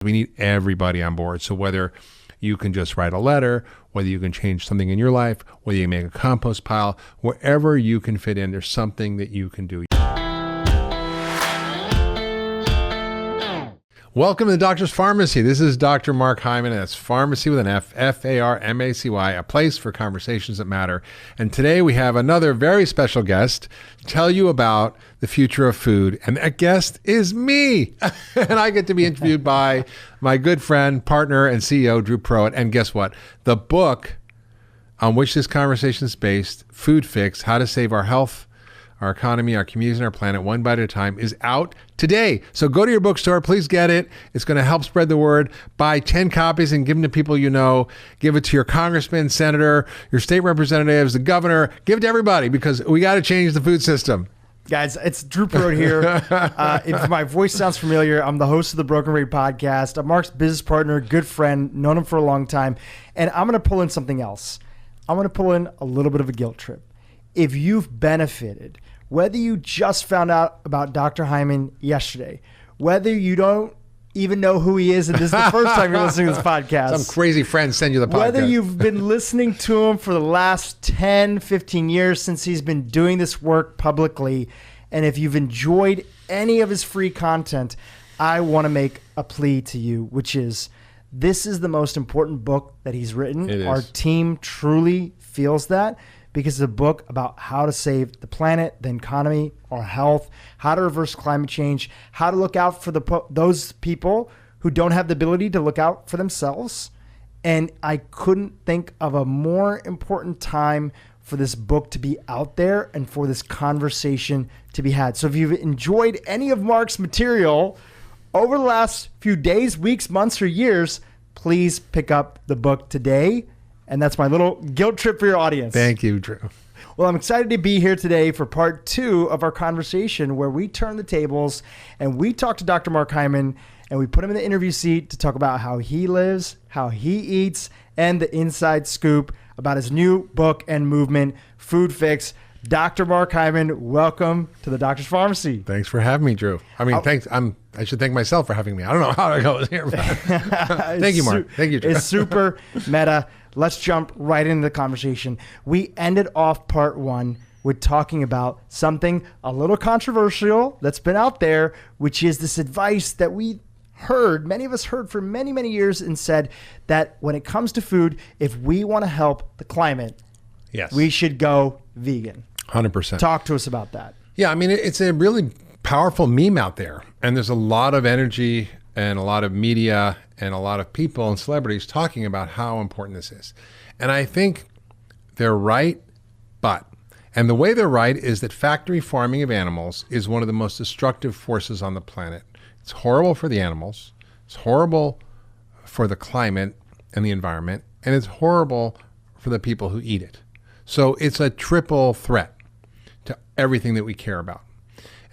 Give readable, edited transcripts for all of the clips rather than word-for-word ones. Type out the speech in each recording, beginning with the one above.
We need everybody on board. So whether you can just write a letter, whether you can change something in your life, whether you make a compost pile, wherever you can fit in, there's something that you can do. Welcome to the Doctor's Pharmacy. This is Dr. Mark Hyman, and that's Pharmacy with an F, F-A-R-M-A-C-Y, a place for conversations that matter. And today we have another very special guest to tell you about the future of food. And that guest is me. And I get to be interviewed by my good friend, partner, and CEO, Drew Prowett. And guess what? The book on which this conversation is based, Food Fix, How to Save Our Health, Our Economy, Our Communities, and Our Planet One Bite at a Time, is out today. So go to your bookstore, please get it. It's going to help spread the word. Buy 10 copies and give them to people you know. Give it to your congressman, senator, your state representatives, the governor. Give it to everybody because we got to change the food system. Guys, it's Drew Prowett here. If my voice sounds familiar, I'm the host of the Broken Rate podcast. I'm Mark's business partner, good friend, known him for a long time. And I'm going to pull in something else. I'm going to pull in a little bit of a guilt trip. If you've benefited, whether you just found out about Dr. Hyman yesterday, whether you don't even know who he is and this is the first time you're listening to this podcast. Some crazy friends send you the podcast. Whether you've been listening to him for the last 10, 15 years since he's been doing this work publicly, and if you've enjoyed any of his free content, I want to make a plea to you, which is this is the most important book that he's written. It is. Our team truly feels that. Because it's a book about how to save the planet, the economy, our health, how to reverse climate change, how to look out for those people who don't have the ability to look out for themselves. And I couldn't think of a more important time for this book to be out there and for this conversation to be had. So if you've enjoyed any of Mark's material over the last few days, weeks, months, or years, please pick up the book today. And that's my little guilt trip for your audience. Thank you, Drew. Well, I'm excited to be here today for part 2 of our conversation where we turn the tables and we talk to Dr. Mark Hyman and we put him in the interview seat to talk about how he lives, how he eats, and the inside scoop about his new book and movement, Food Fix. Dr. Mark Hyman, welcome to the Doctor's Pharmacy. Thanks for having me, Drew. I mean, thanks. I should thank myself for having me. I don't know how I got here. Thank you, Mark. Thank you, Drew. It's super meta. Let's jump right into the conversation. We ended off part 1 with talking about something a little controversial that's been out there, which is this advice that we heard, many of us heard for many, many years and said that when it comes to food, if we want to help the climate, yes, we should go vegan. 100%. Talk to us about that. Yeah, I mean, it's a really powerful meme out there. And there's a lot of energy and a lot of media and a lot of people and celebrities talking about how important this is. And I think they're right, and the way they're right is that factory farming of animals is one of the most destructive forces on the planet. It's horrible for the animals, it's horrible for the climate and the environment, and it's horrible for the people who eat it. So it's a triple threat to everything that we care about.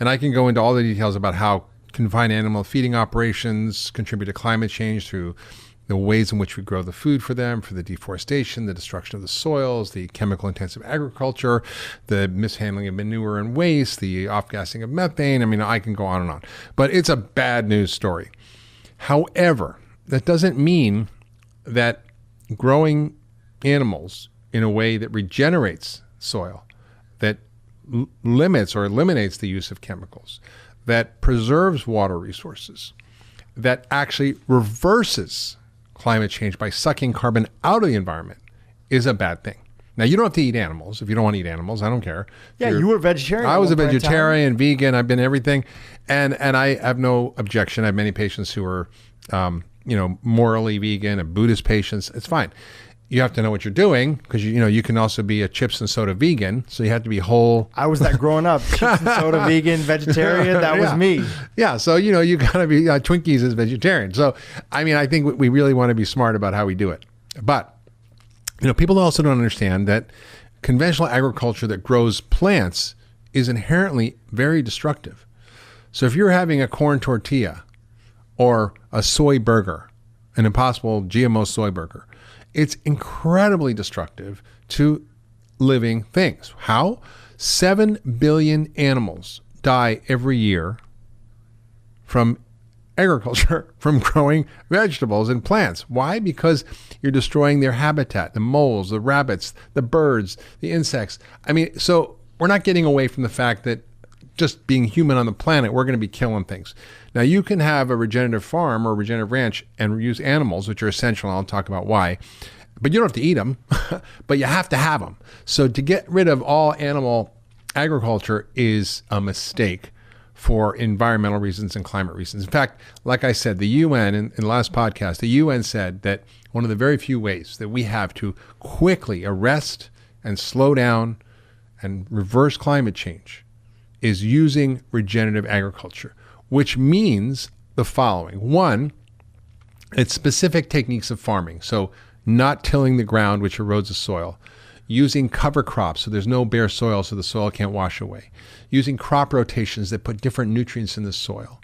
And I can go into all the details about how confined animal feeding operations contribute to climate change through the ways in which we grow the food for them, for the deforestation, the destruction of the soils, the chemical intensive agriculture, the mishandling of manure and waste, the off-gassing of methane. I mean, I can go on and on. But it's a bad news story. However, that doesn't mean that growing animals in a way that regenerates soil, that limits or eliminates the use of chemicals, that preserves water resources, that actually reverses climate change by sucking carbon out of the environment is a bad thing. Now, you don't have to eat animals. If you don't want to eat animals, I don't care. Yeah, you were a vegetarian. I was a vegetarian, vegan. I've been everything. And I have no objection. I have many patients who are, morally vegan and Buddhist patients. It's fine. You have to know what you're doing because, you can also be a chips and soda vegan. So you have to be whole. I was that growing up. Chips and soda vegan, vegetarian. That was me. Yeah. So, you got to be Twinkies as vegetarian. So, I mean, I think we really want to be smart about how we do it. But, people also don't understand that conventional agriculture that grows plants is inherently very destructive. So if you're having a corn tortilla or a soy burger, an Impossible GMO soy burger, it's incredibly destructive to living things. How? 7 billion animals die every year from agriculture from growing vegetables and plants. Why? Because you're destroying their habitat, the moles, the rabbits, the birds, the insects. I mean, so we're not getting away from the fact that just being human on the planet, we're going to be killing things. Now, you can have a regenerative farm or a regenerative ranch and use animals, which are essential, and I'll talk about why. But you don't have to eat them, but you have to have them. So to get rid of all animal agriculture is a mistake for environmental reasons and climate reasons. In fact, like I said, the UN, in the last podcast, the UN said that one of the very few ways that we have to quickly arrest and slow down and reverse climate change is using regenerative agriculture, which means the following. One, it's specific techniques of farming. So not tilling the ground, which erodes the soil. Using cover crops so there's no bare soil so the soil can't wash away. Using crop rotations that put different nutrients in the soil.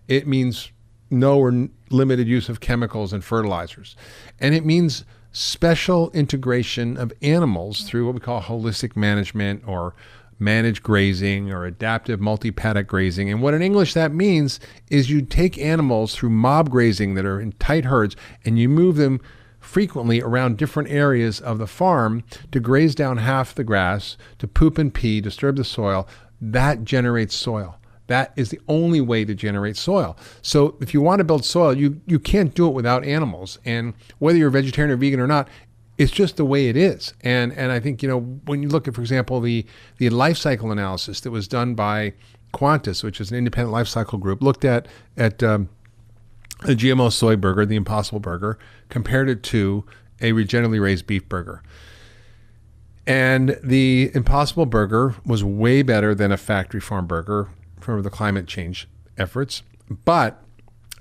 It means no or limited use of chemicals and fertilizers. And it means special integration of animals through what we call holistic management or managed grazing or adaptive multi-paddock grazing. And what in English that means is you take animals through mob grazing that are in tight herds and you move them frequently around different areas of the farm to graze down half the grass, to poop and pee, disturb the soil. That generates soil. That is the only way to generate soil. So if you want to build soil, you can't do it without animals. And whether you're vegetarian or vegan or not, it's just the way it is. And I think, when you look at, for example, the life cycle analysis that was done by Qantas, which is an independent life cycle group, looked at a GMO soy burger, the Impossible Burger, compared it to a regeneratively raised beef burger. And the Impossible Burger was way better than a factory farm burger for the climate change efforts, but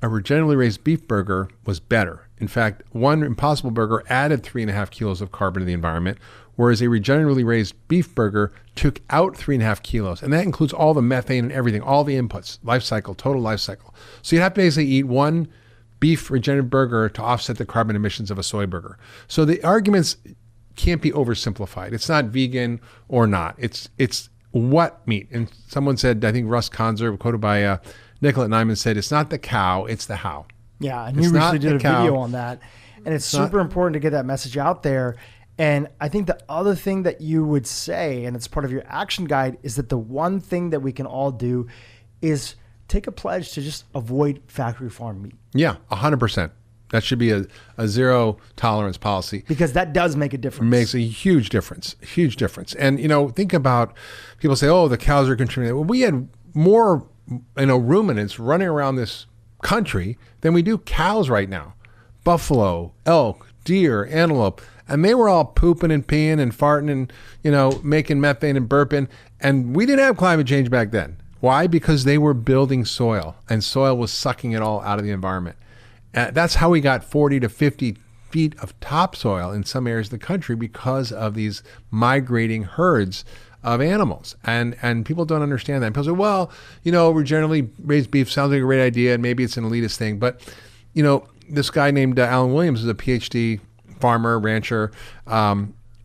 a regeneratively raised beef burger was better. In fact, one Impossible Burger added 3.5 kilos of carbon to the environment, whereas a regeneratively raised beef burger took out 3.5 kilos. And that includes all the methane and everything, all the inputs, life cycle, total life cycle. So you have to basically eat one beef regenerative burger to offset the carbon emissions of a soy burger. So the arguments can't be oversimplified. It's not vegan or not. It's what meat. And someone said, I think Russ Conzer, quoted by Nicolette Nyman, said, it's not the cow, it's the how. Yeah, and you recently did a video on that. And it's super important to get that message out there. And I think the other thing that you would say, and it's part of your action guide, is that the one thing that we can all do is take a pledge to just avoid factory farm meat. Yeah, 100%. That should be a zero tolerance policy. Because that does make a difference. It makes a huge difference, huge difference. And, think about, people say, oh, the cows are contributing. Well, we had more, ruminants running around this country than we do cows right now. Buffalo, elk, deer, antelope. And they were all pooping and peeing and farting and, making methane and burping. And we didn't have climate change back then. Why? Because they were building soil and soil was sucking it all out of the environment. That's how we got 40 to 50 feet of topsoil in some areas of the country because of these migrating herds of animals. And people don't understand that. People say, well, regeneratively raised beef sounds like a great idea and maybe it's an elitist thing. But, this guy named Alan Williams is a PhD farmer, rancher,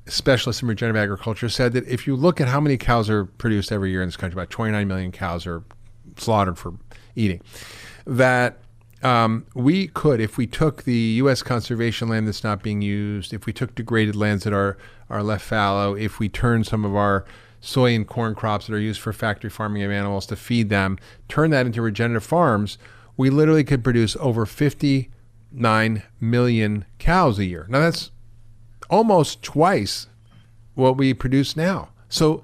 specialist in regenerative agriculture, said that if you look at how many cows are produced every year in this country, about 29 million cows are slaughtered for eating, that we could, if we took the U.S. conservation land that's not being used, if we took degraded lands that are left fallow, if we turned some of our soy and corn crops that are used for factory farming of animals to feed them, turn that into regenerative farms, we literally could produce over 59 million cows a year. Now that's almost twice what we produce now. So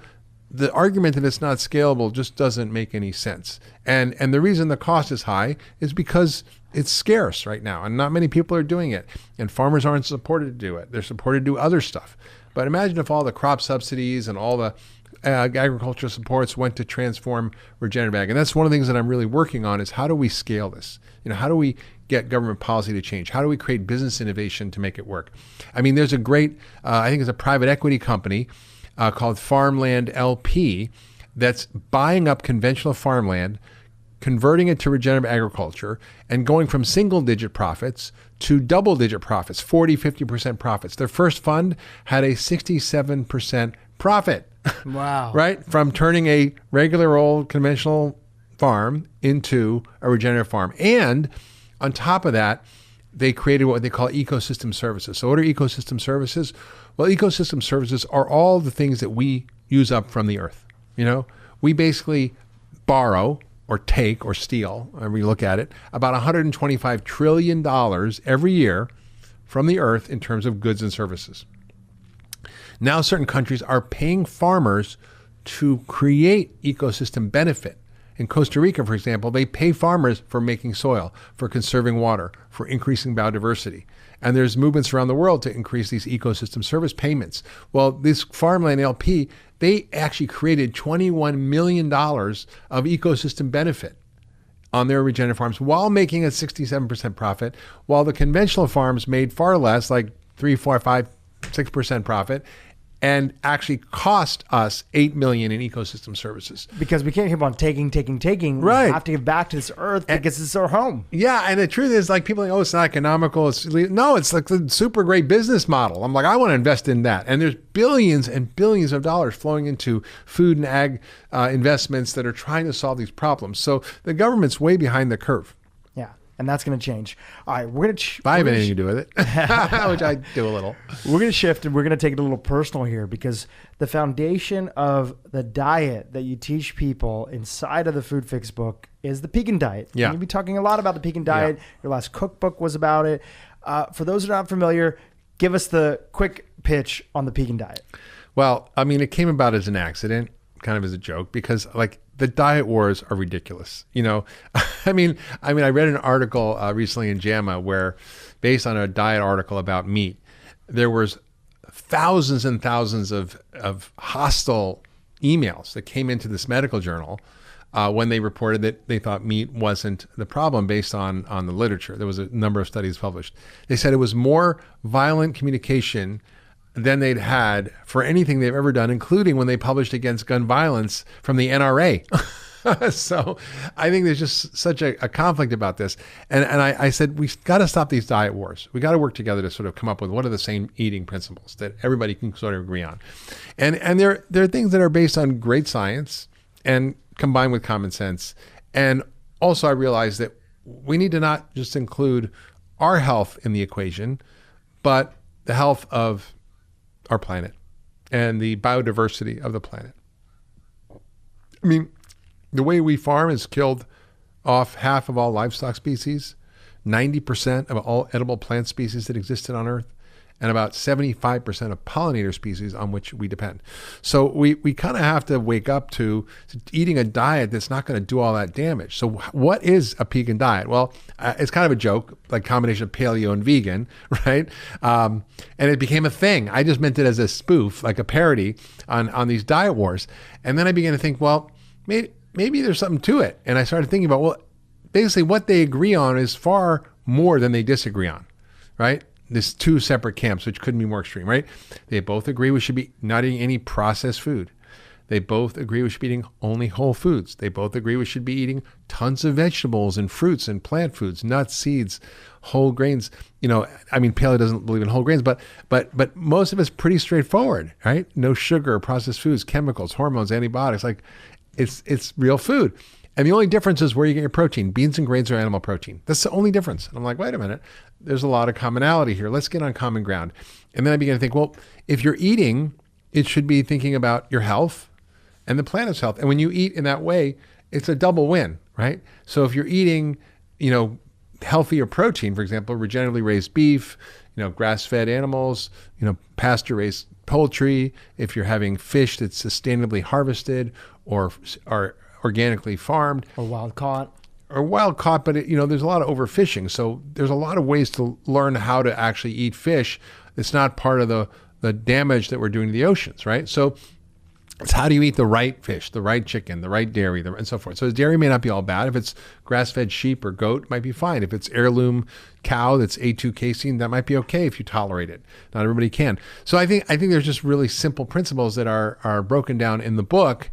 the argument that it's not scalable just doesn't make any sense. And the reason the cost is high is because it's scarce right now and not many people are doing it. And farmers aren't supported to do it. They're supported to do other stuff. But imagine if all the crop subsidies and all the agricultural supports went to transform regenerative ag. And that's one of the things that I'm really working on is how do we scale this? How do we get government policy to change? How do we create business innovation to make it work? I mean, there's a great, I think it's a private equity company called Farmland LP that's buying up conventional farmland, converting it to regenerative agriculture, and going from single-digit profits to double-digit profits, 40, 50% profits. Their first fund had a 67% profit. Wow. Right? From turning a regular old conventional farm into a regenerative farm. And on top of that, they created what they call ecosystem services. So what are ecosystem services? Well, ecosystem services are all the things that we use up from the earth. We basically borrow or take or steal, however you look at it, about $125 trillion every year from the earth in terms of goods and services. Now certain countries are paying farmers to create ecosystem benefit. In Costa Rica, for example, they pay farmers for making soil, for conserving water, for increasing biodiversity. And there's movements around the world to increase these ecosystem service payments. Well, this Farmland LP, they actually created $21 million of ecosystem benefit on their regenerative farms while making a 67% profit, while the conventional farms made far less, like 3, 4, 5, 6% profit, and actually cost us $8 million in ecosystem services. Because we can't keep on taking. Right. We have to give back to this earth because it's our home. Yeah, and the truth is, like, people think, oh, it's not economical. No, it's like the super great business model. I'm like, I want to invest in that. And there's billions and billions of dollars flowing into food and ag investments that are trying to solve these problems. So the government's way behind the curve. Yeah, and that's going to change. All right, we're going to... If I have anything to do with it, which I do a little. We're going to shift, and we're going to take it a little personal here, because the foundation of the diet that you teach people inside of the Food Fix book is the Pecan Diet. Yeah. You'll be talking a lot about the Pecan Diet. Yeah. Your last cookbook was about it. For those who are not familiar, give us the quick pitch on the Pecan Diet. Well, I mean, it came about as an accident, kind of as a joke, because like the diet wars are ridiculous. I mean, I read an article recently in JAMA where, based on a diet article about meat, there was thousands and thousands of hostile emails that came into this medical journal when they reported that they thought meat wasn't the problem based on the literature. There was a number of studies published. They said it was more violent communication than they'd had for anything they've ever done, including when they published against gun violence from the NRA. So I think there's just such a conflict about this. And I said, we've got to stop these diet wars. We got to work together to sort of come up with what are the same eating principles that everybody can sort of agree on. And there are things that are based on great science and combined with common sense. And also I realized that we need to not just include our health in the equation, but the health of our planet and the biodiversity of the planet. I mean, the way we farm has killed off half of all livestock species, 90% of all edible plant species that existed on Earth, and about 75% of pollinator species on which we depend. So we kind of have to wake up to eating a diet that's not going to do all that damage. So what is a Pecan Diet? Well, it's kind of a joke, like combination of paleo and vegan, right? And it became a thing. I just meant it as a spoof, like a parody on these diet wars. And then I began to think, well, maybe there's something to it. And I started thinking about, well, basically what they agree on is far more than they disagree on, right? There's two separate camps, which couldn't be more extreme, right? They both agree we should be not eating any processed food. They both agree we should be eating only whole foods. They both agree we should be eating tons of vegetables and fruits and plant foods, nuts, seeds, whole grains. Paleo doesn't believe in whole grains, but most of it's pretty straightforward, right? No sugar, processed foods, chemicals, hormones, antibiotics. Like it's real food. And the only difference is where you get your protein. Beans and grains are animal protein. That's the only difference. And I'm like, wait a minute. There's a lot of commonality here. Let's get on common ground. And then I began to think, well, if you're eating, it should be thinking about your health and the planet's health. And when you eat in that way, it's a double win, right? So if you're eating, healthier protein, for example, regeneratively raised beef, grass-fed animals, pasture-raised poultry, if you're having fish that's sustainably harvested or organically farmed. Or wild caught, but there's a lot of overfishing. So there's a lot of ways to learn how to actually eat fish. It's not part of the damage that we're doing to the oceans, right? So it's how do you eat the right fish, the right chicken, the right dairy, and so forth. So dairy may not be all bad. If it's grass-fed sheep or goat, it might be fine. If it's heirloom cow that's A2 casein, that might be okay if you tolerate it. Not everybody can. So I think there's just really simple principles that are broken down in the book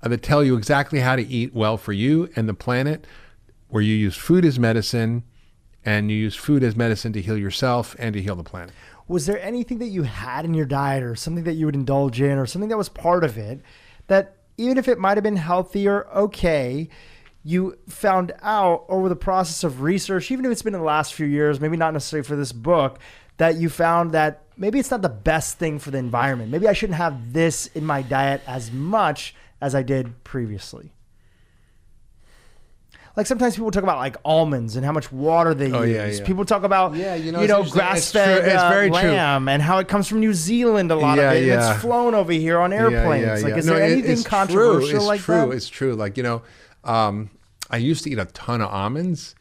that tell you exactly how to eat well for you and the planet, where you use food as medicine and you use food as medicine to heal yourself and to heal the planet. Was there anything that you had in your diet or something that you would indulge in or something that was part of it that even if it might have been healthy or okay, you found out over the process of research, even if it's been in the last few years, maybe not necessarily for this book, that you found that maybe it's not the best thing for the environment. Maybe I shouldn't have this in my diet as much as I did previously. Like sometimes people talk about like almonds and how much water they use. Yeah. People talk about, grass-fed lamb and how it comes from New Zealand, a lot of it. And it's flown over here on airplanes. Like, is there anything controversial like that? It's true. Like, I used to eat a ton of almonds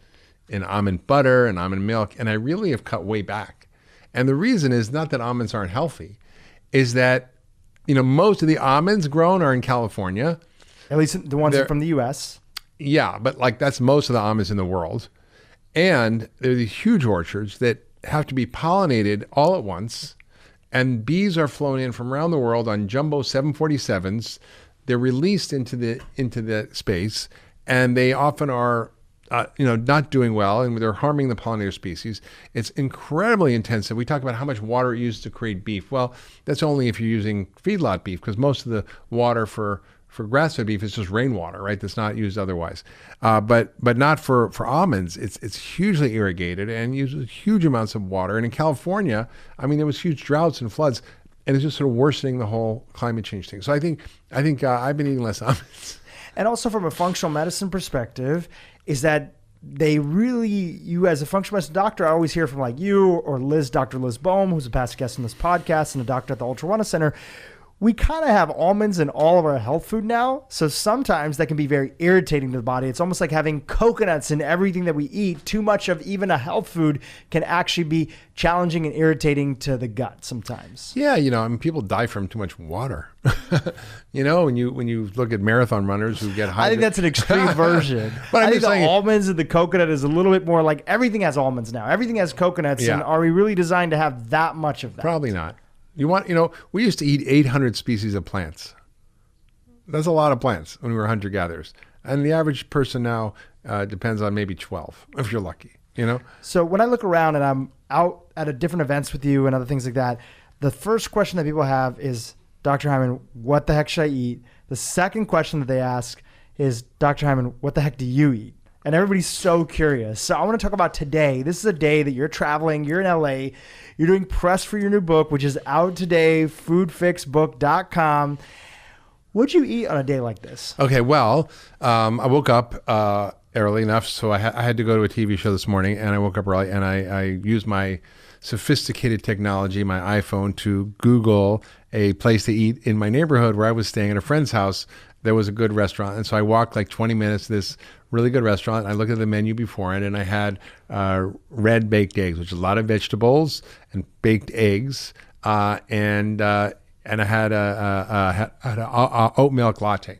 and almond butter and almond milk, and I really have cut way back. And the reason is not that almonds aren't healthy, is that, most of the almonds grown are in California. At least the ones from the U.S., yeah, but like that's most of the almonds in the world. And there are these huge orchards that have to be pollinated all at once. And bees are flown in from around the world on jumbo 747s. They're released into the space, and they often are not doing well, and they're harming the pollinator species. It's incredibly intensive. We talk about how much water it uses to create beef. Well, that's only if you're using feedlot beef, because most of the water for grass-fed beef is just rainwater, right? That's not used otherwise. But not for almonds. It's hugely irrigated and uses huge amounts of water. And in California, there was huge droughts and floods, and it's just sort of worsening the whole climate change thing. So I think I've been eating less almonds. And also from a functional medicine perspective, is that you as a functional medicine doctor, I always hear from like you or Dr. Liz Bohm, who's a past guest on this podcast and a doctor at the Ultra Wellness Center. We kind of have almonds in all of our health food now. So sometimes that can be very irritating to the body. It's almost like having coconuts in everything that we eat. Too much of even a health food can actually be challenging and irritating to the gut sometimes. Yeah, people die from too much water. When you look at marathon runners who get hydrated. I think that's an extreme version. But I think the almonds and the coconut is a little bit more like everything has almonds now. Everything has coconuts. Yeah. And are we really designed to have that much of that? Probably not. We used to eat 800 species of plants. That's a lot of plants when we were hunter-gatherers. And the average person now depends on maybe 12, if you're lucky, So when I look around and I'm out at different events with you and other things like that, the first question that people have is, Dr. Hyman, what the heck should I eat? The second question that they ask is, Dr. Hyman, what the heck do you eat? And everybody's so curious. So I want to talk about today. This is a day that you're traveling. You're in LA. You're doing press for your new book, which is out today, foodfixbook.com. What'd you eat on a day like this? Okay, well, I woke up early enough, so I had to go to a TV show this morning, and I woke up early, and I used my sophisticated technology, my iPhone, to Google a place to eat in my neighborhood where I was staying at a friend's house. There was a good restaurant, and so I walked like 20 minutes to this really good restaurant. I looked at the menu beforehand, and I had red baked eggs, which is a lot of vegetables and baked eggs, and I had a oat milk latte,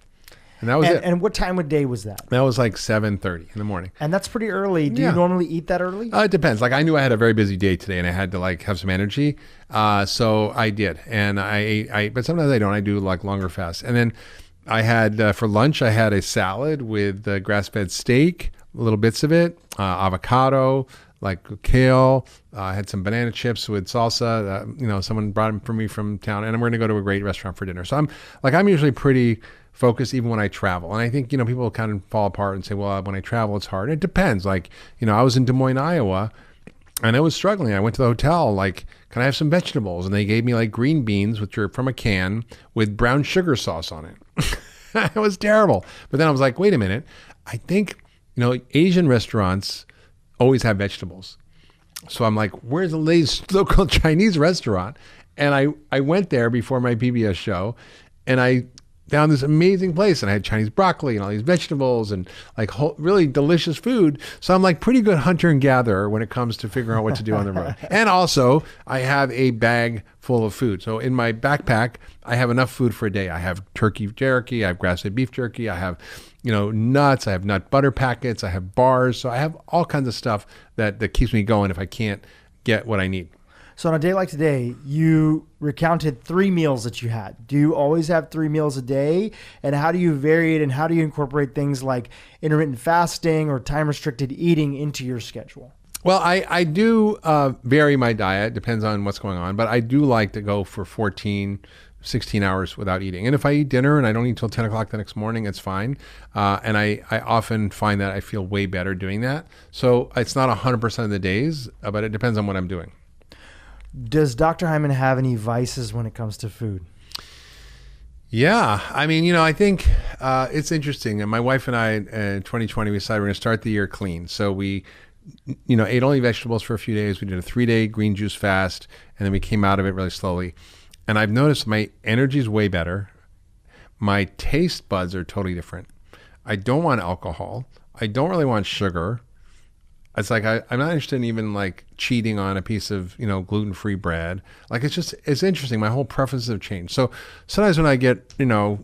and that was it. And what time of day was that? That was like 7:30 in the morning. And that's pretty early. Do you normally eat that early? It depends. Like I knew I had a very busy day today, and I had to have some energy, so I did, and I ate. But sometimes I don't. I do like longer fasts, and then I had, for lunch, I had a salad with grass-fed steak, little bits of it, avocado, like kale. I had some banana chips with salsa. Someone brought them for me from town, and we're going to go to a great restaurant for dinner. So I'm usually pretty focused even when I travel. And I think, people kind of fall apart and say, well, when I travel, it's hard. And it depends. I was in Des Moines, Iowa, and I was struggling. I went to the hotel, can I have some vegetables? And they gave me green beans, which are from a can, with brown sugar sauce on it. It was terrible. But then I was like, wait a minute. I think, Asian restaurants always have vegetables. So I'm like, where's the local Chinese restaurant? And I went there before my PBS show, and I found this amazing place, and I had Chinese broccoli and all these vegetables and really delicious food. So I'm pretty good hunter and gatherer when it comes to figuring out what to do on the road. And also I have a bag full of food. So in my backpack, I have enough food for a day. I have turkey jerky, I have grass-fed beef jerky, I have, nuts, I have nut butter packets, I have bars. So I have all kinds of stuff that keeps me going if I can't get what I need. So on a day like today, you recounted 3 meals that you had. Do you always have 3 meals a day? And how do you vary it, and how do you incorporate things like intermittent fasting or time-restricted eating into your schedule? Well, I do vary my diet. Depends on what's going on. But I do like to go for 14, 16 hours without eating. And if I eat dinner and I don't eat till 10 o'clock the next morning, it's fine. And I often find that I feel way better doing that. So it's not 100% of the days, but it depends on what I'm doing. Does Dr. Hyman have any vices when it comes to food? Yeah. I mean, I think it's interesting. And my wife and I in 2020, we decided we're going to start the year clean. So we ate only vegetables for a few days. We did a 3-day green juice fast, and then we came out of it really slowly. And I've noticed my energy is way better. My taste buds are totally different. I don't want alcohol. I don't really want sugar. It's like I'm not interested in even like cheating on a piece of gluten-free bread. Like it's interesting. My whole preferences have changed. So sometimes when I get on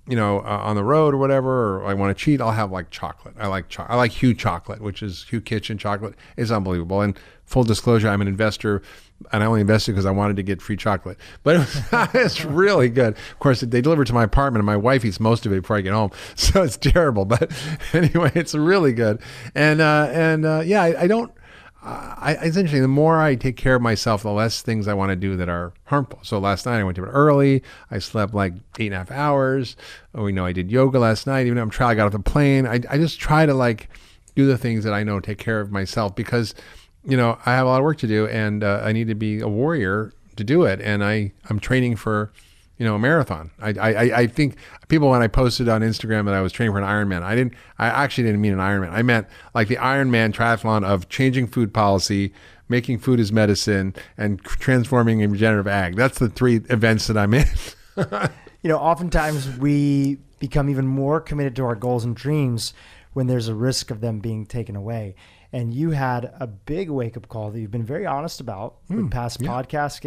the road or whatever, or I want to cheat, I'll have like chocolate. I like Hue chocolate, which is Hue Kitchen chocolate. It's unbelievable. And full disclosure, I'm an investor, and I only invested because I wanted to get free chocolate. But it's really good. Of course, they deliver to my apartment, and my wife eats most of it before I get home, so it's terrible. But anyway, it's really good. And yeah, I don't. It's interesting. The more I take care of myself, the less things I want to do that are harmful. So last night I went to bed early. I slept like 8.5 hours. I did yoga last night. Even though I got off the plane. I just try to like do the things that I know take care of myself because I have a lot of work to do, and I need to be a warrior to do it. And I'm training for a marathon. I think people, when I posted on Instagram that I was training for an Ironman, I actually didn't mean an Ironman. I meant like the Ironman triathlon of changing food policy, making food as medicine, and transforming in regenerative ag. That's the 3 events that I'm in. Oftentimes we become even more committed to our goals and dreams when there's a risk of them being taken away. And you had a big wake-up call that you've been very honest about with past podcast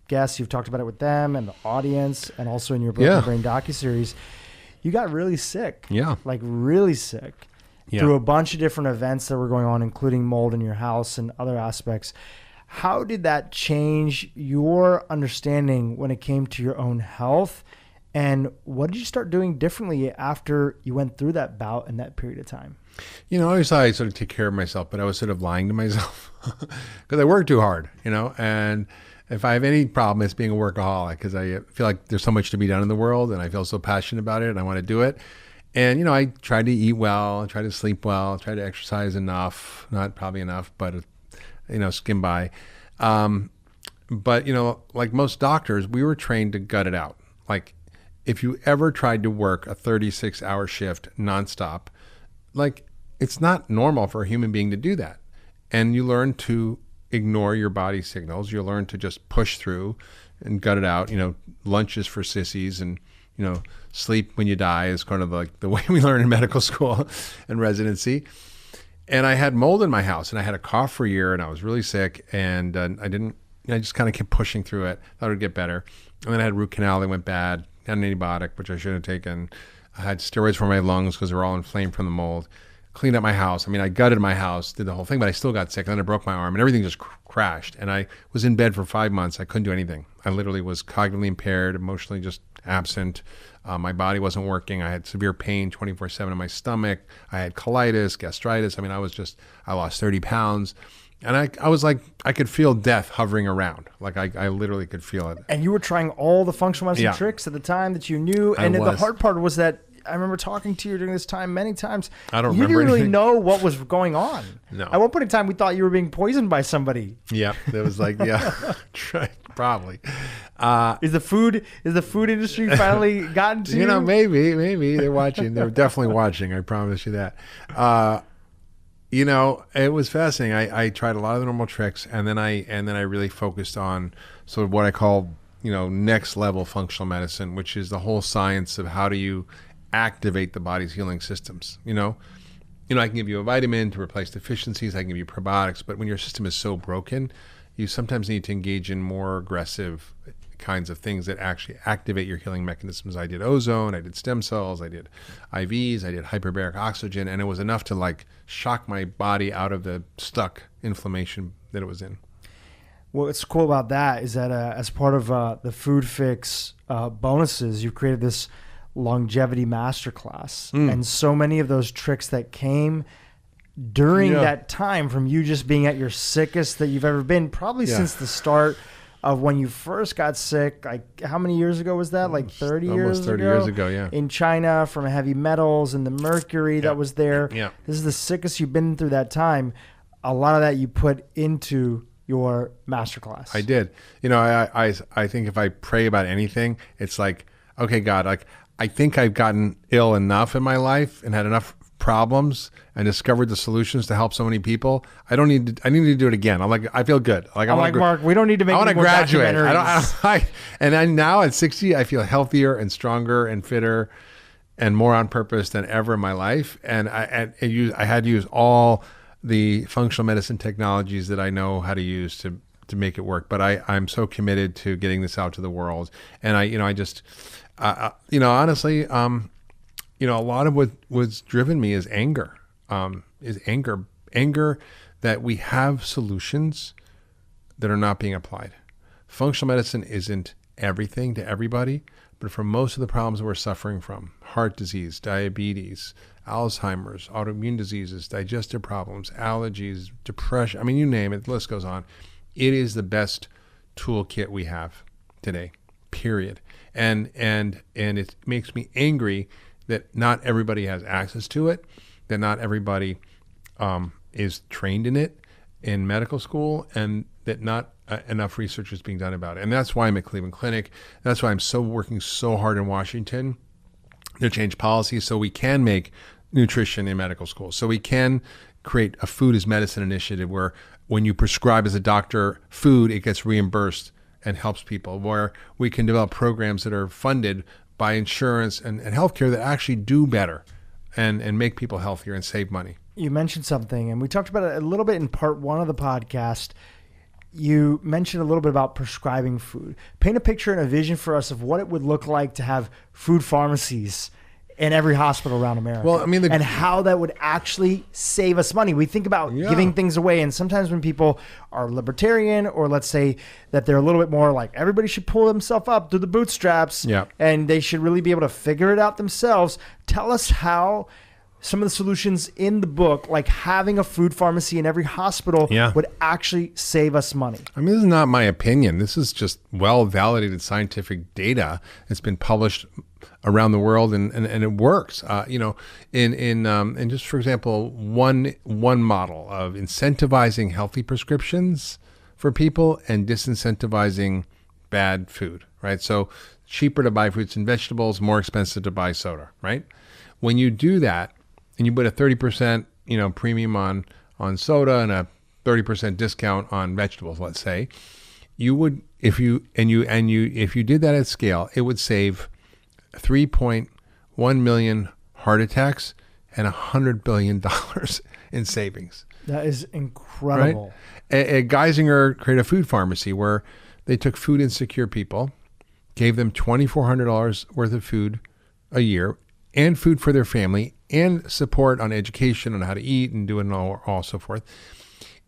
guests. You've talked about it with them and the audience, and also in your Broken Brain docuseries. You got really sick. Yeah. Like really sick through a bunch of different events that were going on, including mold in your house and other aspects. How did that change your understanding when it came to your own health? And what did you start doing differently after you went through that bout in that period of time? I always thought I sort of take care of myself, but I was sort of lying to myself because I work too hard, and if I have any problem, it's being a workaholic because I feel like there's so much to be done in the world, and I feel so passionate about it, and I want to do it. And, I try to eat well, try to sleep well, try to exercise enough, not probably enough, but, skim by. But, like most doctors, we were trained to gut it out. Like if you ever tried to work a 36-hour shift nonstop, like it's not normal for a human being to do that. And you learn to ignore your body signals. You learn to just push through and gut it out. Lunch is for sissies, and sleep when you die is kind of like the way we learn in medical school and residency. And I had mold in my house, and I had a cough for a year, and I was really sick, and I just kind of kept pushing through it. Thought it would get better. And then I had root canal that went bad, had an antibiotic, which I shouldn't have taken. I had steroids for my lungs because they were all inflamed from the mold. Cleaned up my house. I gutted my house, did the whole thing, but I still got sick. And then I broke my arm, and everything just crashed. And I was in bed for 5 months. I couldn't do anything. I literally was cognitively impaired, emotionally just absent. My body wasn't working. I had severe pain 24/7 in my stomach. I had colitis, gastritis. I lost 30 pounds. And I was like, I could feel death hovering around. Like I literally could feel it. And you were trying all the functional medicine tricks at the time that you knew. And the hard part was that I remember talking to you during this time many times. I don't you remember didn't really anything. know what was going on. No. At one point in time, we thought you were being poisoned by somebody. Yeah, it was like, probably. Is the food industry finally gotten to you? Maybe they're watching. They're definitely watching. I promise you that. It was fascinating. I tried a lot of the normal tricks, and then I really focused on sort of what I call next level functional medicine, which is the whole science of how do you activate the body's healing systems. I can give you a vitamin to replace deficiencies. I can give you probiotics, but when your system is so broken, you sometimes need to engage in more aggressive kinds of things that actually activate your healing mechanisms. I did ozone, I did stem cells, I did IVs, I did hyperbaric oxygen, and it was enough to like shock my body out of the stuck inflammation that it was in. What's cool about that is that as part of the Food Fix bonuses, you've created this longevity masterclass. And so many of those tricks that came during that time from you just being at your sickest that you've ever been, probably since the start of when you first got sick. Like, how many years ago was that? Like 30 years ago? Almost 30 years ago, yeah. In China, from heavy metals and the mercury that was there. Yeah. This is the sickest you've been through that time. A lot of that you put into your masterclass. I did. You know, I think if I pray about anything, it's like, okay, God, like, I think I've gotten ill enough in my life and had enough problems and discovered the solutions to help so many people. I need to do it again. I feel good. I'm like, Mark, we don't need to make any more graduate. documentaries. Now at 60, I feel healthier and stronger and fitter and more on purpose than ever in my life. And I had to use all the functional medicine technologies that I know how to use to make it work. But I'm so committed to getting this out to the world. And honestly, a lot of what's driven me is anger. Anger that we have solutions that are not being applied. Functional medicine isn't everything to everybody, but for most of the problems we're suffering from, heart disease, diabetes, Alzheimer's, autoimmune diseases, digestive problems, allergies, depression, I mean, you name it, the list goes on. It is the best toolkit we have today, period. And it makes me angry that not everybody has access to it, that not everybody is trained in it in medical school, and that not enough research is being done about it. And that's why I'm at Cleveland Clinic. That's why I'm working so hard in Washington to change policy so we can make nutrition in medical school, so we can create a food as medicine initiative where when you prescribe as a doctor food, it gets reimbursed and helps people, where we can develop programs that are funded by insurance and healthcare that actually do better and make people healthier and save money. You mentioned something, and we talked about it a little bit in part one of the podcast. You mentioned a little bit about prescribing food. Paint a picture and a vision for us of what it would look like to have food pharmacies in every hospital around America. Well, I mean, and how that would actually save us money. We think about giving things away, and sometimes when people are libertarian, or let's say that they're a little bit more like everybody should pull themselves up through the bootstraps, and they should really be able to figure it out themselves. Tell us how some of the solutions in the book, like having a food pharmacy in every hospital, would actually save us money. I mean, this is not my opinion. This is just well-validated scientific data. It's been published around the world, and it works. And just for example, one model of incentivizing healthy prescriptions for people and disincentivizing bad food, right? So cheaper to buy fruits and vegetables, more expensive to buy soda, right? When you do that, and you put a 30% premium on soda and a 30% discount on vegetables, let's say, you would, if you did that at scale, it would save 3.1 million heart attacks and $100 billion in savings. That is incredible. Right? Geisinger created a food pharmacy where they took food insecure people, gave them $2,400 worth of food a year and food for their family and support on education on how to eat and do it and all so forth.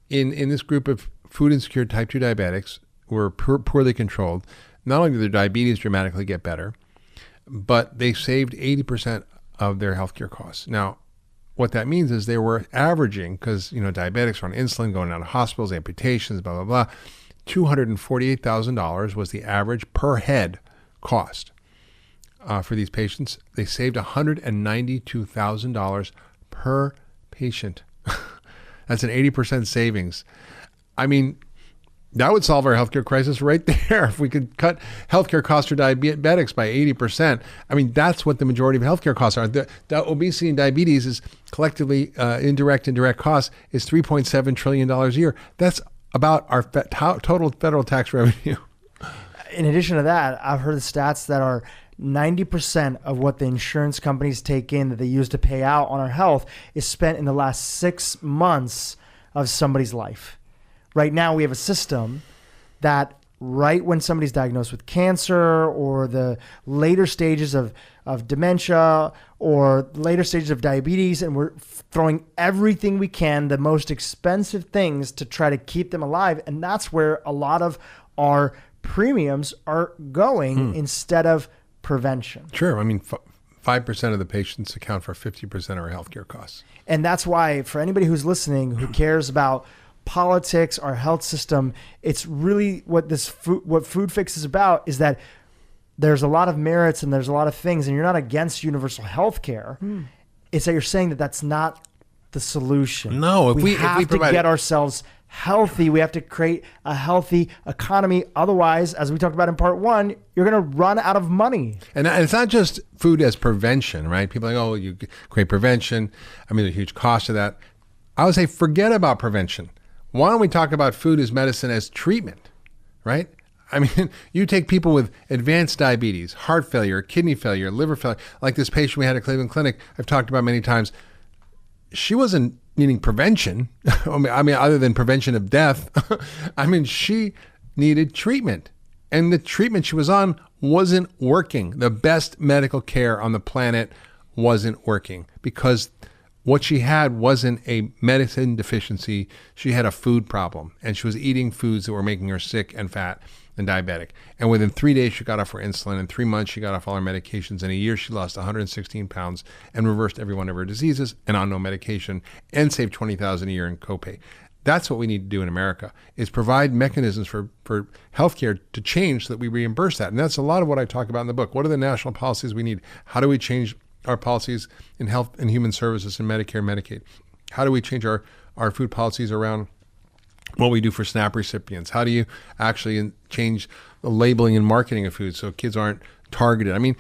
In this group of food insecure type 2 diabetics who were poorly controlled, not only did their diabetes dramatically get better, but they saved 80% of their healthcare costs. Now, what that means is they were averaging, because diabetics are on insulin, going out of hospitals, amputations, blah, blah, blah, $248,000 was the average per head cost. For these patients. They saved $192,000 per patient. That's an 80% savings. I mean, that would solve our healthcare crisis right there. If we could cut healthcare costs for diabetics by 80%, I mean, that's what the majority of healthcare costs are. The obesity and diabetes is collectively indirect and direct costs is $3.7 trillion a year. That's about our total federal tax revenue. In addition to that, I've heard the stats that are 90% of what the insurance companies take in that they use to pay out on our health is spent in the last 6 months of somebody's life. Right now, we have a system that right when somebody's diagnosed with cancer or the later stages of dementia or later stages of diabetes, and we're throwing everything we can, the most expensive things to try to keep them alive. And that's where a lot of our premiums are going instead of prevention. Sure. I mean, 5% of the patients account for 50% of our healthcare costs. And that's why for anybody who's listening, who cares about politics, our health system. It's really what Food Fix is about, is that there's a lot of merits and there's a lot of things, and you're not against universal health care. It's that you're saying that that's not the solution. No, we have to get ourselves healthy. We have to create a healthy economy. Otherwise, as we talked about in part 1, you're going to run out of money. And it's not just food as prevention, right? People are like, oh, you create prevention. I mean, there's a huge cost to that. I would say forget about prevention. Why don't we talk about food as medicine as treatment, right? I mean, you take people with advanced diabetes, heart failure, kidney failure, liver failure, like this patient we had at Cleveland Clinic, I've talked about many times. She wasn't needing prevention. I mean, other than prevention of death. I mean, she needed treatment. And the treatment she was on wasn't working. The best medical care on the planet wasn't working because what she had wasn't a medicine deficiency. She had a food problem, and she was eating foods that were making her sick and fat and diabetic. And within 3 days, she got off her insulin. In 3 months, she got off all her medications. In a year, she lost 116 pounds and reversed every one of her diseases and on no medication and saved $20,000 a year in copay. That's what we need to do in America, is provide mechanisms for healthcare to change so that we reimburse that. And that's a lot of what I talk about in the book. What are the national policies we need? How do we change our policies in health and human services and Medicare, Medicaid? How do we change our food policies around what we do for SNAP recipients? How do you actually change the labeling and marketing of food so kids aren't targeted? I mean,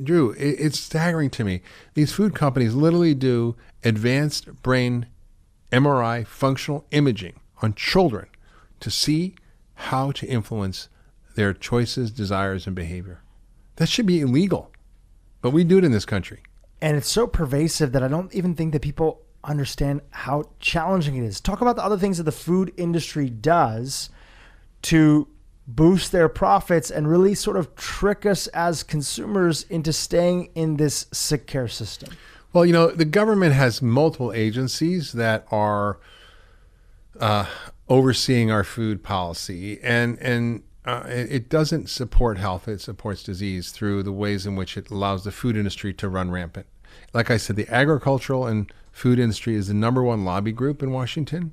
Drew, it's staggering to me. These food companies literally do advanced brain MRI functional imaging on children to see how to influence their choices, desires, and behavior. That should be illegal. But we do it in this country. And it's so pervasive that I don't even think that people understand how challenging it is. Talk about the other things that the food industry does to boost their profits and really sort of trick us as consumers into staying in this sick care system. Well, you know, the government has multiple agencies that are overseeing our food policy, and it doesn't support health. It supports disease through the ways in which it allows the food industry to run rampant. Like I said, the agricultural and food industry is the #1 lobby group in Washington.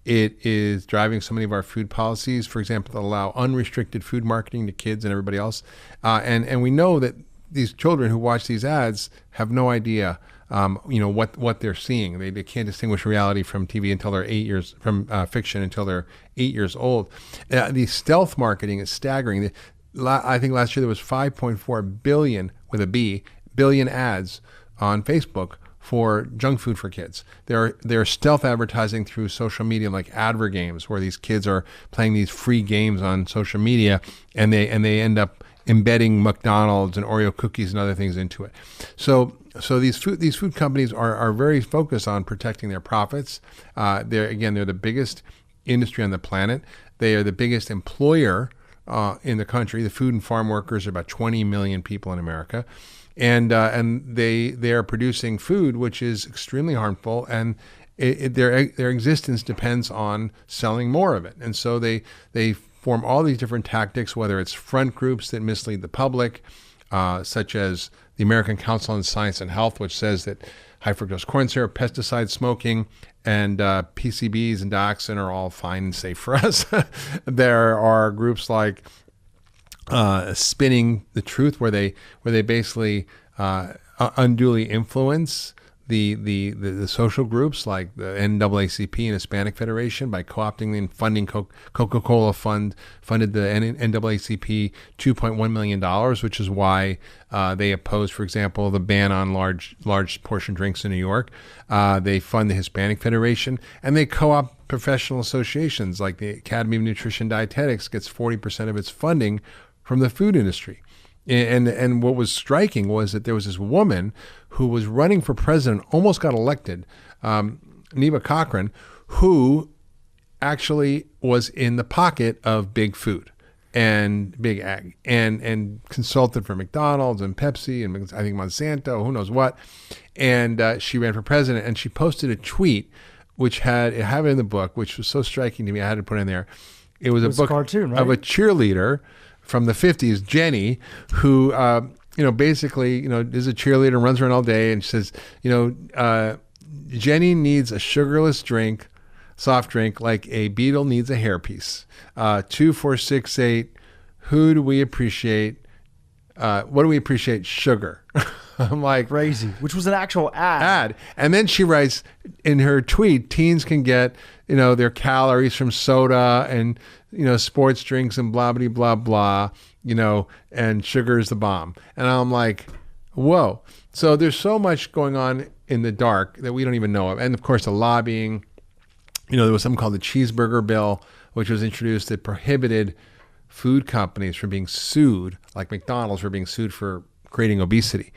It is driving so many of our food policies, for example, that allow unrestricted food marketing to kids and everybody else. And we know that these children who watch these ads have no idea what they're seeing. They can't distinguish reality from TV until they're 8 years, from fiction until they're 8 years old. The stealth marketing is staggering. I think last year there was 5.4 billion, with a B, billion ads on Facebook for junk food for kids. They're stealth advertising through social media, like adver games, where these kids are playing these free games on social media, and they end up embedding McDonald's and Oreo cookies and other things into it. So these food companies are very focused on protecting their profits. They're the biggest industry on the planet. They are the biggest employer in the country. The food and farm workers are about 20 million people in America, and they are producing food which is extremely harmful, and their existence depends on selling more of it. And so they form all these different tactics, whether it's front groups that mislead the public, such as the American Council on Science and Health, which says that high fructose corn syrup, pesticide smoking, and PCBs and dioxin are all fine and safe for us. There are groups like Spinning the Truth, where they basically unduly influence the social groups like the NAACP and Hispanic Federation by co-opting and funding. Coca-Cola funded the NAACP $2.1 million, which is why they opposed, for example, the ban on large portion drinks in New York. They fund the Hispanic Federation, and they co-opt professional associations like the Academy of Nutrition and Dietetics gets 40% of its funding from the food industry. And what was striking was that there was this woman who was running for president, almost got elected, Neva Cochran, who actually was in the pocket of big food and big ag, and consulted for McDonald's and Pepsi and I think Monsanto, who knows what. And she ran for president, and she posted a tweet which I have it in the book, which was so striking to me, I had to put it in there. It was a book cartoon, right? Of a cheerleader from the 50s, Jenny, who, basically, is a cheerleader and runs around all day, and she says, Jenny needs a sugarless drink, soft drink like a beetle needs a hairpiece. 2468, who do we appreciate? What do we appreciate? Sugar. I'm like, crazy, which was an actual ad. And then she writes in her tweet, teens can get, their calories from soda and, sports drinks and blah, blah, blah, blah, and sugar is the bomb. And I'm like, whoa. So there's so much going on in the dark that we don't even know of. And of course, the lobbying, there was something called the cheeseburger bill, which was introduced that prohibited food companies from being sued, like McDonald's for being sued for creating obesity.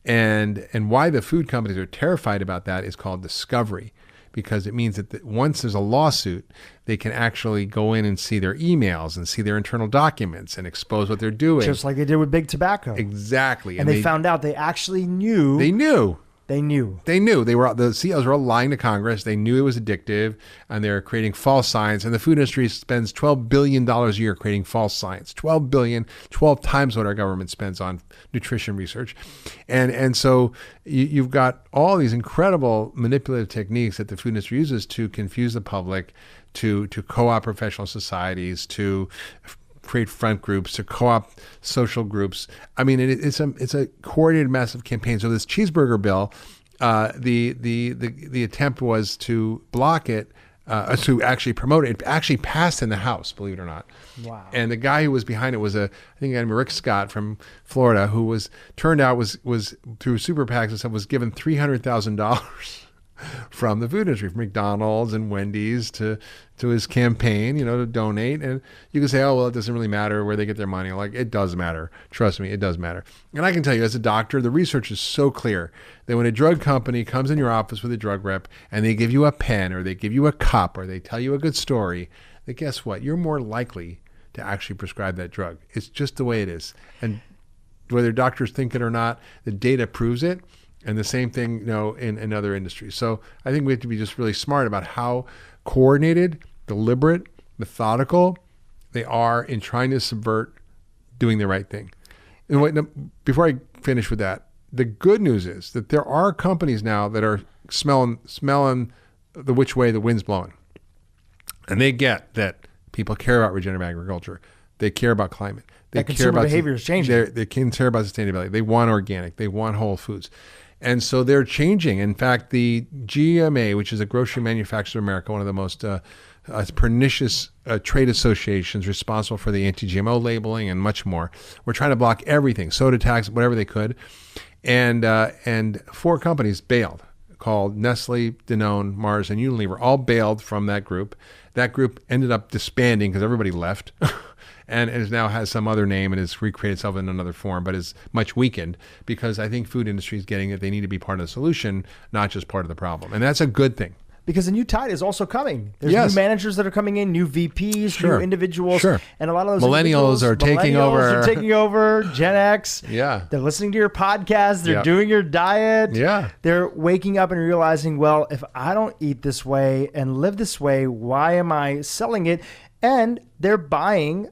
And why the food companies are terrified about that is called discovery, because it means that once there's a lawsuit, they can actually go in and see their emails and see their internal documents and expose what they're doing. Just like they did with big tobacco. Exactly. And they found out they actually knew. They knew. They knew. The CEOs were all lying to Congress. They knew it was addictive, and they're creating false science. And the food industry spends $12 billion a year creating false science. 12 billion, 12 times what our government spends on nutrition research. And so you've got all these incredible manipulative techniques that the food industry uses to confuse the public, to co-opt professional societies, to create front groups, to co-opt social groups. I mean, it's a coordinated, massive campaign. So this cheeseburger bill, the attempt was to block it, to actually promote it. It actually passed in the House, believe it or not. Wow. And the guy who was behind it was I think Rick Scott from Florida, who was through super PACs and stuff, was given $300,000 from the food industry, from McDonald's and Wendy's to his campaign, to donate. And you can say, oh, well, it doesn't really matter where they get their money. Like, it does matter. Trust me, it does matter. And I can tell you, as a doctor, the research is so clear that when a drug company comes in your office with a drug rep and they give you a pen or they give you a cup or they tell you a good story, that guess what? You're more likely to actually prescribe that drug. It's just the way it is. And whether doctors think it or not, the data proves it. And the same thing, in other industries. So I think we have to be just really smart about how coordinated, deliberate, methodical they are in trying to subvert doing the right thing. And before I finish with that, the good news is that there are companies now that are smelling the which way the wind's blowing. And they get that people care about regenerative agriculture. They care about climate. They care about behavior is changing. They care about sustainability. They want organic. They want whole foods. And so they're changing. In fact, the GMA, which is a Grocery Manufacturers of America, one of the most pernicious trade associations responsible for the anti-GMO labeling and much more, were trying to block everything, soda tax, whatever they could. And 4 companies bailed, called Nestle, Danone, Mars, and Unilever, all bailed from that group. That group ended up disbanding because everybody left. And it now has some other name and has recreated itself in another form, but is much weakened because I think food industry is getting that they need to be part of the solution, not just part of the problem. And that's a good thing. Because the new tide is also coming. There's new managers that are coming in, new VPs, new individuals. Sure. And a lot of those millennials are taking over. Gen X. Yeah. They're listening to your podcast. They're doing your diet. Yeah. They're waking up and realizing, well, if I don't eat this way and live this way, why am I selling it? And they're buying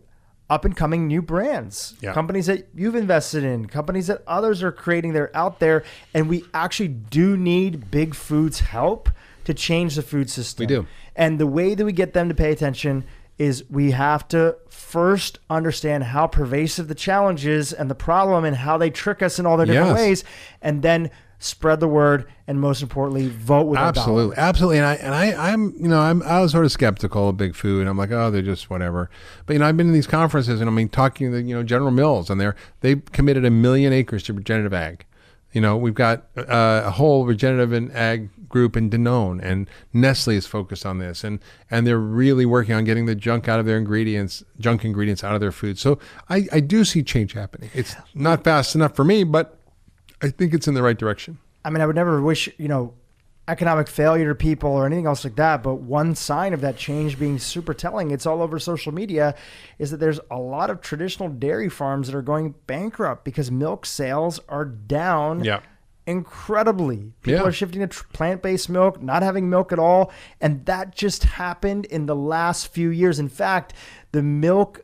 up and coming new brands, companies that you've invested in, companies that others are creating. They're out there. And we actually do need Big Food's help to change the food system. We do. And the way that we get them to pay attention is we have to first understand how pervasive the challenge is and the problem and how they trick us in all their different ways, and then spread the word, and most importantly, vote with our dollar. Absolutely. And I was sort of skeptical of Big Food. I'm like, oh, they're just whatever. But I've been in these conferences, and talking to General Mills, and they've committed 1 million acres to regenerative ag. We've got a whole regenerative and ag group in Danone, and Nestle is focused on this, and they're really working on getting the junk ingredients out of their food. So I do see change happening. It's not fast enough for me, but I think it's in the right direction. I would never wish, economic failure to people or anything else like that. But one sign of that change being super telling, it's all over social media, is that there's a lot of traditional dairy farms that are going bankrupt because milk sales are down incredibly. People are shifting to plant-based milk, not having milk at all. And that just happened in the last few years. In fact, the milk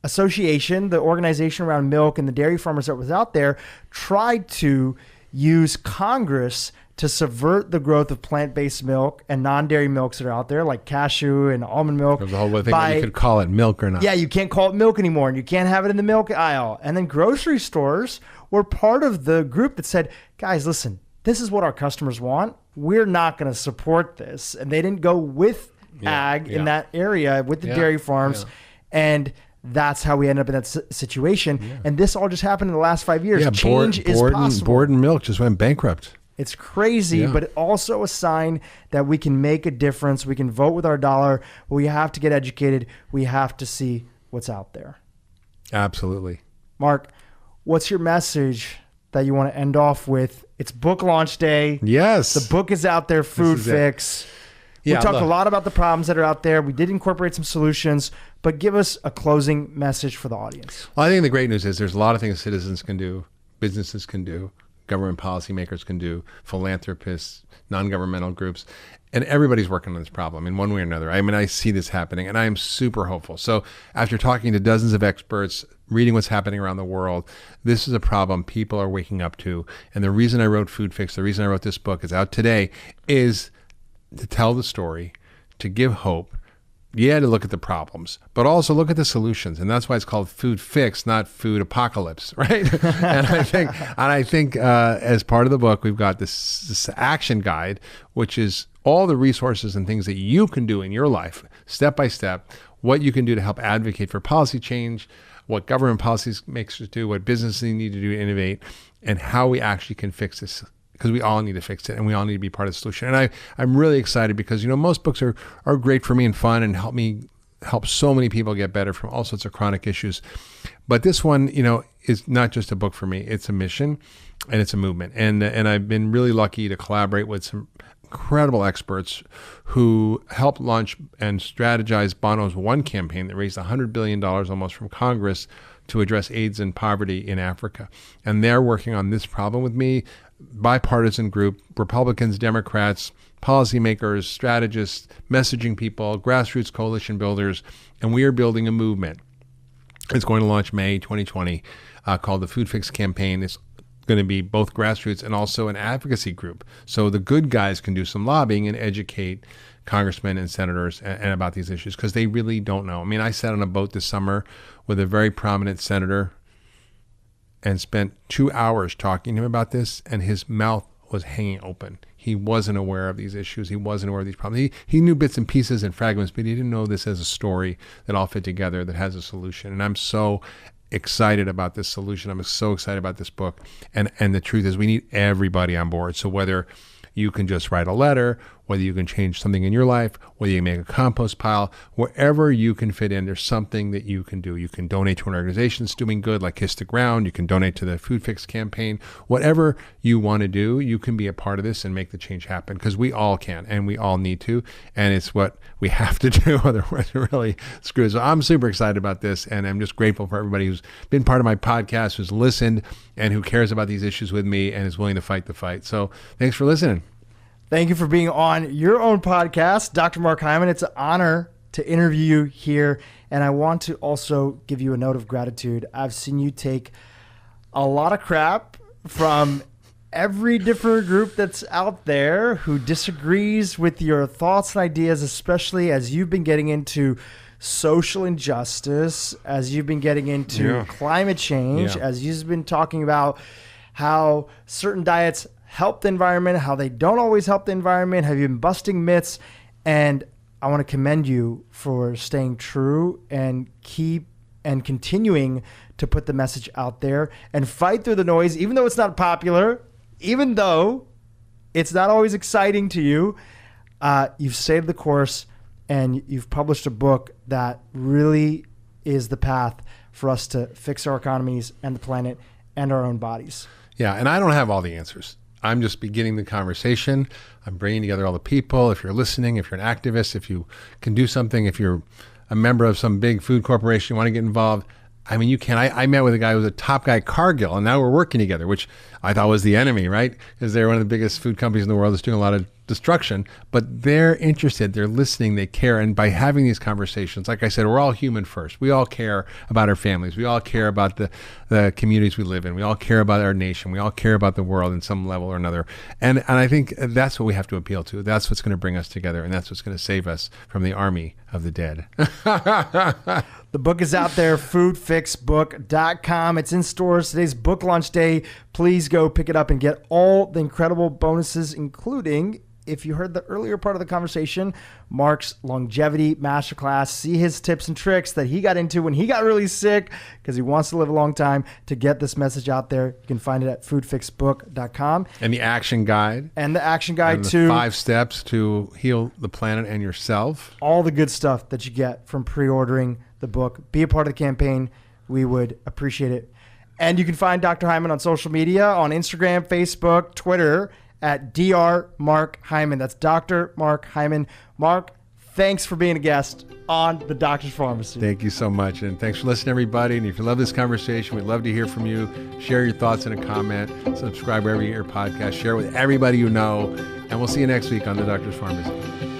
association, the organization around milk and the dairy farmers that was out there, tried to use Congress to subvert the growth of plant-based milk and non-dairy milks that are out there, like cashew and almond milk. There's a whole thing that you could call it milk or not. Yeah, you can't call it milk anymore, and you can't have it in the milk aisle. And then grocery stores were part of the group that said, guys, listen, this is what our customers want. We're not going to support this. And they didn't go with ag in that area, with the dairy farms. And that's how we ended up in that situation. Yeah. And this all just happened in the last 5 years. Change is possible. Borden Milk just went bankrupt. It's crazy, but also a sign that we can make a difference. We can vote with our dollar. But we have to get educated. We have to see what's out there. Absolutely. Mark, what's your message that you want to end off with? It's book launch day. Yes. The book is out there, Food Fix. We talked a lot about the problems that are out there. We did incorporate some solutions, but give us a closing message for the audience. Well, I think the great news is there's a lot of things citizens can do, businesses can do, government policymakers can do, philanthropists, non-governmental groups, and everybody's working on this problem in one way or another. I mean, I see this happening, and I am super hopeful. So after talking to dozens of experts, reading what's happening around the world, this is a problem people are waking up to. And the reason I wrote Food Fix, the reason I wrote this book, is out today, is to tell the story, to give hope, to look at the problems, but also look at the solutions. And that's why it's called Food Fix, not Food Apocalypse, right? and I think as part of the book, we've got this action guide, which is all the resources and things that you can do in your life, step by step, what you can do to help advocate for policy change, what government policies makes us do, what businesses need to do to innovate, and how we actually can fix this. Because we all need to fix it, and we all need to be part of the solution. And I'm really excited because, most books are great for me and fun and help so many people get better from all sorts of chronic issues. But this one, is not just a book for me. It's a mission and it's a movement. And I've been really lucky to collaborate with some incredible experts who helped launch and strategize Bono's One campaign that raised $100 billion almost from Congress to address AIDS and poverty in Africa. And they're working on this problem with me. Bipartisan group, Republicans, Democrats, policymakers, strategists, messaging people, grassroots coalition builders, and we are building a movement. It's going to launch May 2020 called the Food Fix Campaign. It's going to be both grassroots and also an advocacy group. So the good guys can do some lobbying and educate congressmen and senators and about these issues because they really don't know. I mean, I sat on a boat this summer with a very prominent senator and spent 2 hours talking to him about this, and his mouth was hanging open. He wasn't aware of these issues. He wasn't aware of these problems. He knew bits and pieces and fragments, but he didn't know this as a story that all fit together that has a solution. And I'm so excited about this solution. I'm so excited about this book. And the truth is we need everybody on board. So whether you can just write a letter, whether you can change something in your life, whether you make a compost pile, wherever you can fit in, there's something that you can do. You can donate to an organization that's doing good, like Kiss the Ground. You can donate to the Food Fix campaign. Whatever you want to do, you can be a part of this and make the change happen because we all can and we all need to. And it's what we have to do. Otherwise, we're really screwed. So I'm super excited about this. And I'm just grateful for everybody who's been part of my podcast, who's listened and who cares about these issues with me and is willing to fight the fight. So thanks for listening. Thank you for being on your own podcast, Dr. Mark Hyman. It's an honor to interview you here. And I want to also give you a note of gratitude. I've seen you take a lot of crap from every different group that's out there who disagrees with your thoughts and ideas, especially as you've been getting into social injustice, as you've been getting into climate change, as you've been talking about how certain diets help the environment, how they don't always help the environment, have you been busting myths. And I want to commend you for staying true and continuing to put the message out there and fight through the noise, even though it's not popular, even though it's not always exciting to you. You've stayed the course and you've published a book that really is the path for us to fix our economies and the planet and our own bodies. Yeah, and I don't have all the answers. I'm just beginning the conversation. I'm bringing together all the people. If you're listening, if you're an activist, if you can do something, if you're a member of some big food corporation, you want to get involved, I mean, you can. I met with a guy who was a top guy at Cargill, and now we're working together, which I thought was the enemy, right? Because they're one of the biggest food companies in the world that's doing a lot of destruction, but they're interested, they're listening, they care. And by having these conversations, like I said, we're all human first. We all care about our families. We all care about the communities we live in. We all care about our nation. We all care about the world in some level or another. And I think that's what we have to appeal to. That's what's going to bring us together, and that's what's going to save us from the army of the dead. The book is out there, foodfixbook.com. It's in stores. Today's book launch day. Please go pick it up and get all the incredible bonuses, including, if you heard the earlier part of the conversation, Mark's longevity masterclass. See his tips and tricks that he got into when he got really sick because he wants to live a long time to get this message out there. You can find it at foodfixbook.com. And the action guide. And the action guide and the too. 5 steps to heal the planet and yourself. All the good stuff that you get from pre-ordering the book. Be a part of the campaign. We would appreciate it. And you can find Dr. Hyman on social media, on Instagram, Facebook, Twitter, at Dr. Mark Hyman. That's Dr. Mark Hyman. Mark, thanks for being a guest on The Doctor's Pharmacy. Thank you so much. And thanks for listening, everybody. And if you love this conversation, we'd love to hear from you. Share your thoughts in a comment. Subscribe wherever you get your podcast. Share it with everybody you know. And we'll see you next week on The Doctor's Pharmacy.